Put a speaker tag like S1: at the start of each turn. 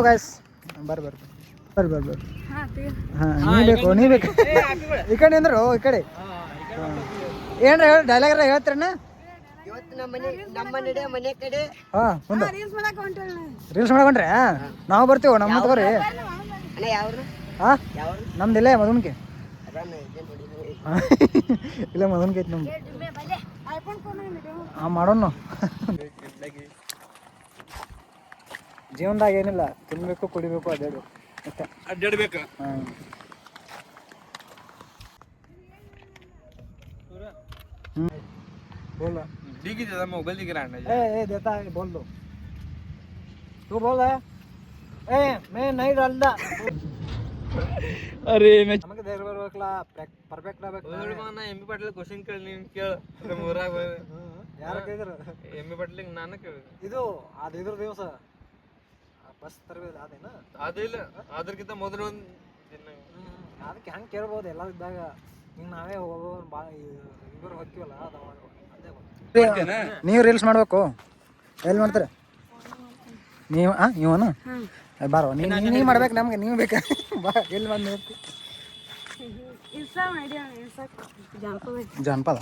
S1: guys ಬರ್ರಿ ನೀ ಬೇಕು ಈ ಕಡೆ ಅಂದ್ರು ಈ ಕಡೆ ಏನ್ರ ಡೈಲಾಗ್ ಹೇಳ್ತಾರಣ್ಣ ರೀಲ್ಸ್ ಮಾಡಕೊಂಡ್ರೆ ನಾವು ಬರ್ತೀವ ನಮ್ಮ ತಗೋರಿ ನಮ್ದಿಲ್ಲ ಮಧುನ್ಕೆ ಇಲ್ಲ ಮಧುನ್ಕೆ ಐತಿ ನಮ್ದು ಮಾಡೋಣ ಜೀವನದಾಗ ಏನಿಲ್ಲ ತಿನ್ಬೇಕು ಕುಡಿಬೇಕು
S2: ಅಡ್ಡಾಡ್ಬೇಕು
S1: बोल
S2: डिगी दादा मोबाइल दिख रहा है
S1: ए देता है बोल दो तू बोल है मैं नहीं डालता
S2: अरे मैं
S1: ನಮಗೆ ಧೈರ್ಯ ಬರಬೇಕಲ್ಲ ಪರ್ಫೆಕ್ಟ್ ಆಗಬೇಕು
S2: ನಾನು ಎಮ್ಮಿ ಪಾಟೀಲ್ ಕ್ವೆಶ್ಚನ್ ಕೇಳಿ ನೀನು ಕೇಳು ನಮ್ಮ ಊರಾಗ
S1: ಯಾರು ಕೇಳಿದ್ರು
S2: ಎಮ್ಮಿ ಪಾಟೀಲ್ ನಾನು ಕೇಳಿದೆ
S1: ಇದು ಇದ್ರ ದಿವಸ ಬಸ್ ತರಬೇಕಲ್ಲ ಅದೇನಾ
S2: ಅದಿಲ್ಲ ಅದಕ್ಕಿಂತ ಮೊದಲು ಒಂದು
S1: ಅದಕ್ಕೆ ಹೆಂಗೆ ಕೇಳ್ಬೋದು ಎಲ್ಲ ಇದ್ದಾಗ ಹಿಂಗೆ ನಾವೇ ಹೋಗೋದು ಭಾಳ ಇಬ್ಬರು ಹೋಗ್ತೀವಲ್ಲ ನೀವು ರೀಲ್ಸ್ ಮಾಡಬೇಕು ಎಲ್ಲಿ ಮಾಡ್ತಾರೆ ನೀವು ಇವನು ಬಾರೋ ನೀವು ಮಾಡ್ಬೇಕು ನಮ್ಗೆ ನೀವು ಬೇಕಾ ಬಾ ಎಲ್ಲಿ ಬಂದು ಜಾನಪದ